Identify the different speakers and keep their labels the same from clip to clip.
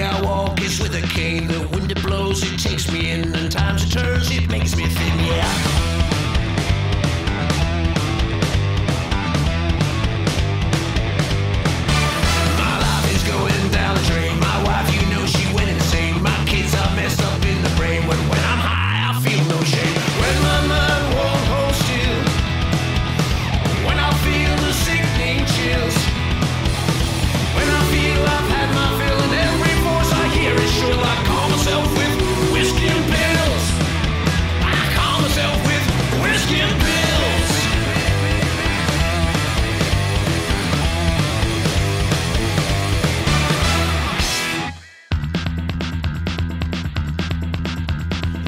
Speaker 1: way I walk is with a cane. The wind it blows, it takes me in, and times it turns, it makes me thin, yeah. My life is going down the drain. My wife, you know, she went insane. My kids are messed up in the brain. When I'm high, I feel no shame. When my mind won't hold still, when I feel the sickening chills, when I feel I've had my fill and every voice I hear is shrill, I call myself with whiskey and pills. I call myself with whiskey and pills.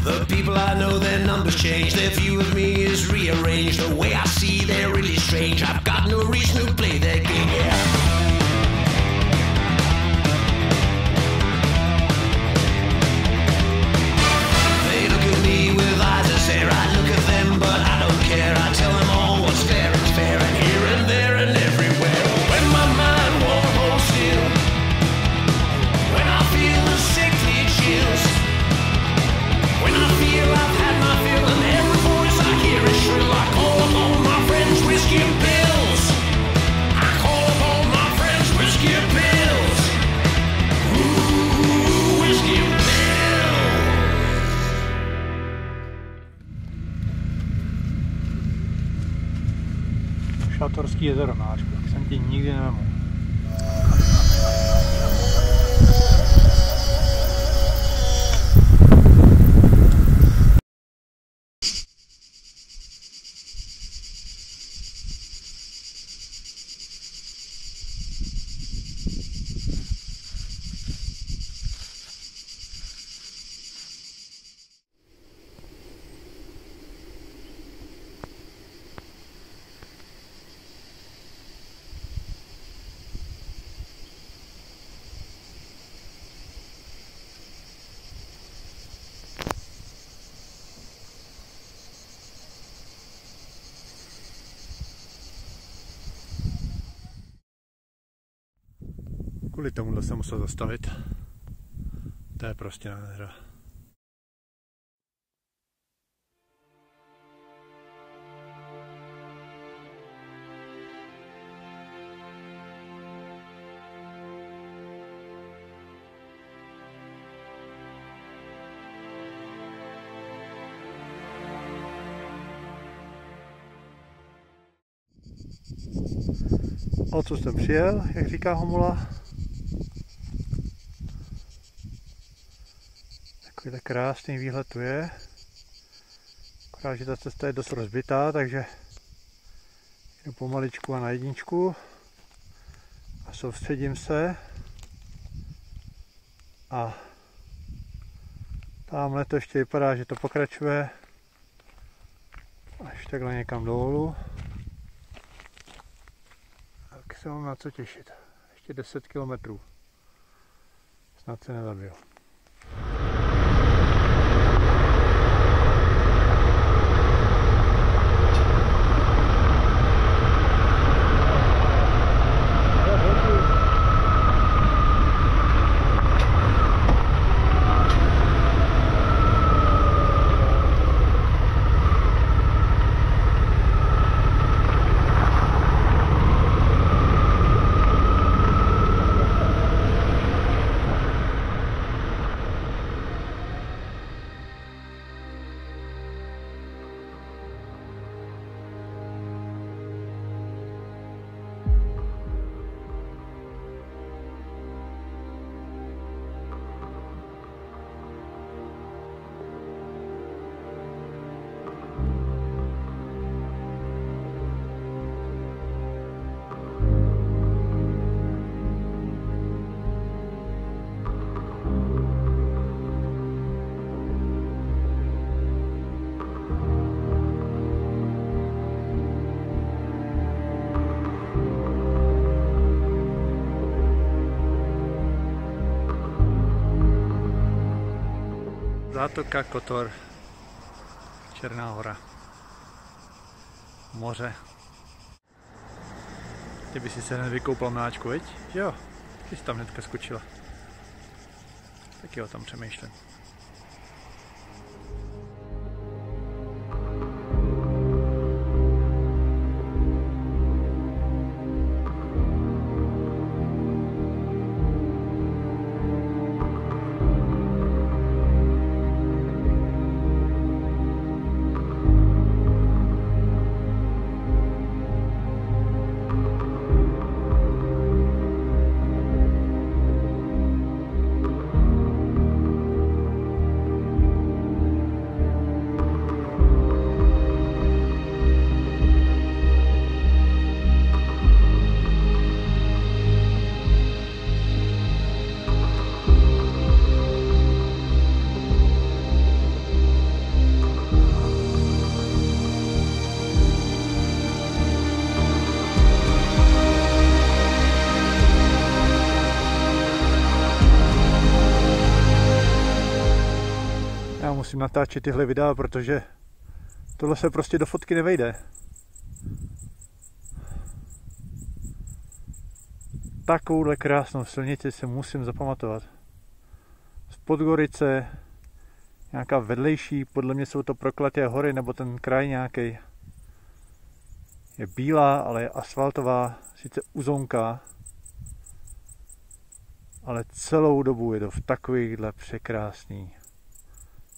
Speaker 1: The people I know, their numbers change. Their view of me is rearranged. The way I see, they're really strange. I've got no reason to play their game, yeah.
Speaker 2: Šatorský jezero, Máčku, tak jsem ti nikdy nevemu. Kvůli tomuhle jsem musel zastavit. To je prostě nádhera. Odsud jsem přijel, jak říká Homula. Takový krásný výhled tu je. Akorát, že ta cesta je dost rozbitá, takže jdu pomaličku a na jedničku. A soustředím se. A tamhle to ještě vypadá, že to pokračuje až takhle někam dolů. Tak se mám na co těšit. Ještě 10 kilometrů. Snad se nezabiju. Zátoka Kotor, Černá hora, moře. Ty by si se hned vykoupal, Mláčku, viď? Jo, ty jsi tam hnedka skočila. Taky o tom přemýšlím. Musím natáčet tyhle videa, protože tohle se prostě do fotky nevejde. Takovouhle krásnou silnici si musím zapamatovat. Z Podgorice, nějaká vedlejší, podle mě jsou to Proklaté hory, nebo ten kraj nějaký. Je bílá, ale je asfaltová, sice uzonká, ale celou dobu je to v takovýchhle překrásný.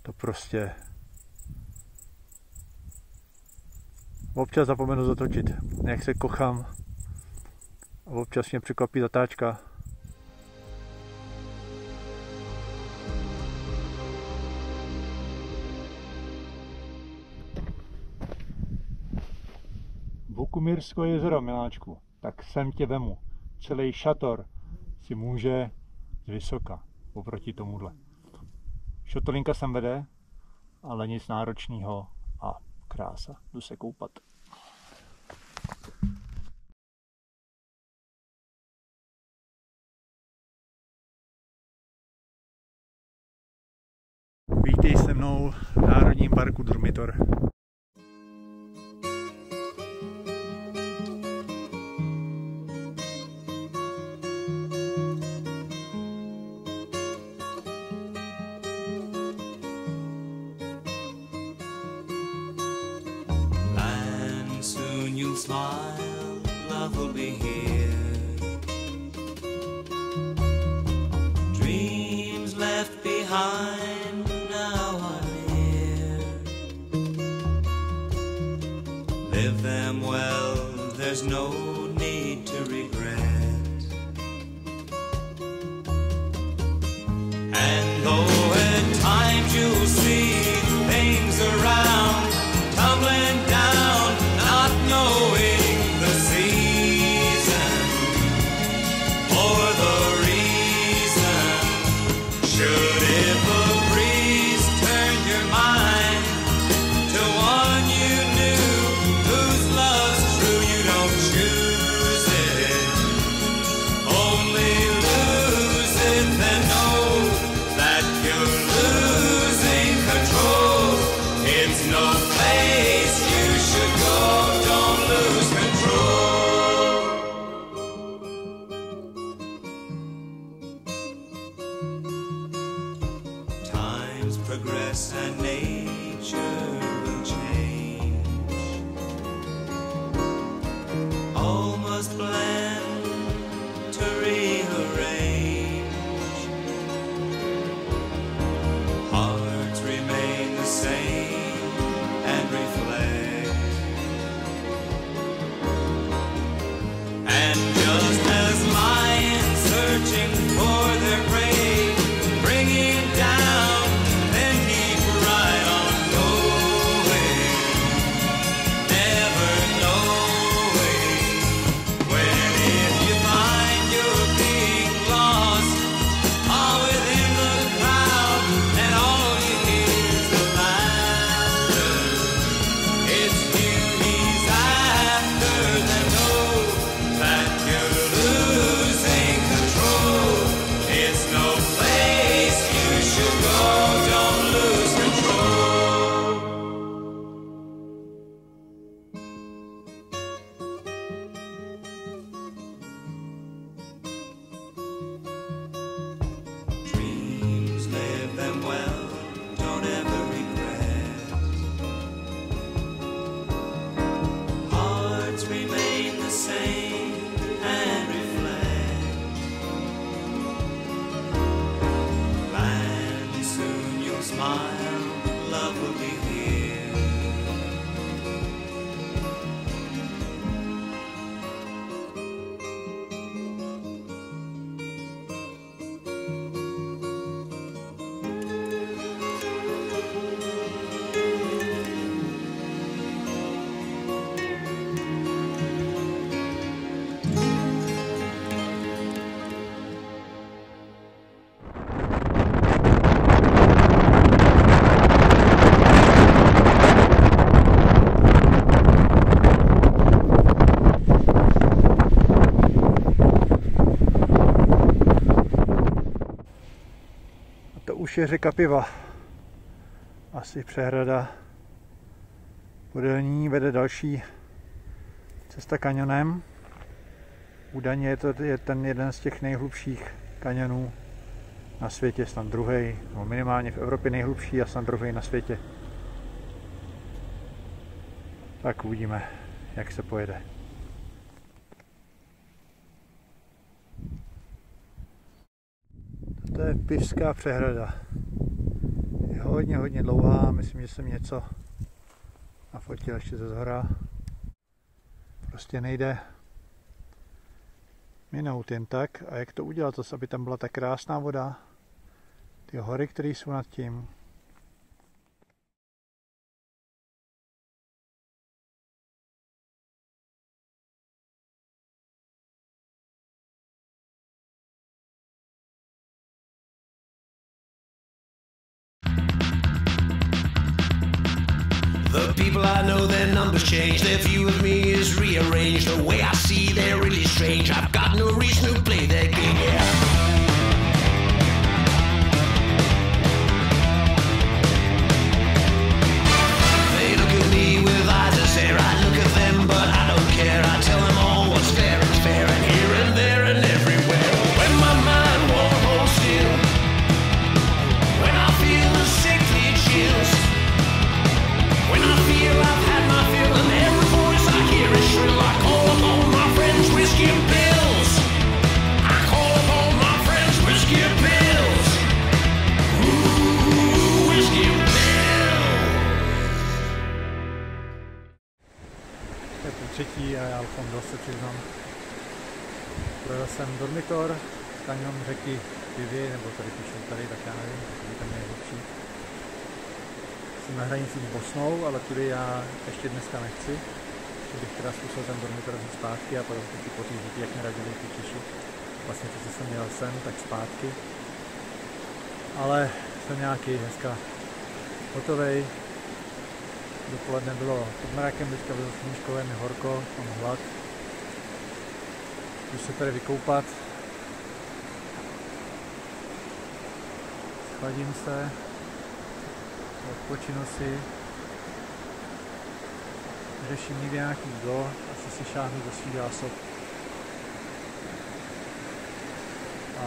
Speaker 2: To prostě občas zapomenu zatočit, jak se kochám a občas mě překvapí zatáčka. Bukumirsko jezero, miláčku, tak sem tě vemu. Celý šator si může z vysoka oproti tomuhle. Šotolinka sem vede, ale nic náročného a krása. Jdu se koupat. Vítej se mnou v Národním parku Durmitor.
Speaker 1: Smile, love will be here. Dreams left behind, now I'm here. Live them well, there's no need to regret. And though at times you'll see things around tumbling down, not knowing the season or the reason, should if a breeze turn your mind to one you knew, whose love's true, you don't choose it, only lose it, then know that you're losing control. It's no place you should go, don't lose control. Times progress and nature will change. All must blend to rearrange. Hearts remain the same and reflect. And just as lions searching for their prey, bringing down, then keep right on going.
Speaker 2: To už je řeka Piva. Asi přehrada. Podél ní vede další cesta kanionem. Údajně je ten jeden z těch nejhlubších kanionů na světě, snad druhý, no minimálně v Evropě nejhlubší a snad druhý na světě. Tak uvidíme, jak se pojede. To je Pivská přehrada. Je hodně dlouhá, myslím, že jsem něco nafotil ještě ze zhora. Prostě nejde minout jen tak. A jak to udělat, aby tam byla tak krásná voda? Ty hory, které jsou nad tím.
Speaker 1: The people I know, their numbers change. Their view of me is rearranged. The way I see, they're really strange. I've got no reason to play their game, yeah. They look at me with eyes that stare. I look at them, but I don't care. I tell them all what's fair is fair, and here and there and everywhere. When my mind won't hold still, when I feel the sickly chills, when I feel I've had my fill and every voice I hear is shrill, I call upon my friends, whiskey and pills. I call upon my friends, whiskey and pills. Ooh, whiskey and pills.
Speaker 2: To je po třetí a já doufám, se přiznám. Projel jsem dormitor, kanion řeky Pivy, nebo tady píšou tady, tak já nevím, takový tam nejhlubší. Jsem na hranici s Bosnou, ale tudy já ještě dneska nechci. Ještě bych teda zkusil ten dormitor zpátky a potom si po těch dětí, jak mi radili ty Češi. Vlastně to, co jsem měl sem, tak zpátky. Ale jsem nějaký dneska hotovej. Dopoledne bylo pod mrakem, teďka bylo sluníčkové, mi horko, mám hlad. Jdu se tady vykoupat. Schladím se. Odpočinu si, řeším někde nějaký jídlo, asi si šáhnu do svých zásob. A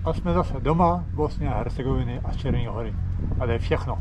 Speaker 2: A jsme zase doma, Bosny a Hercegoviny a z Černé Hory. A to je všechno.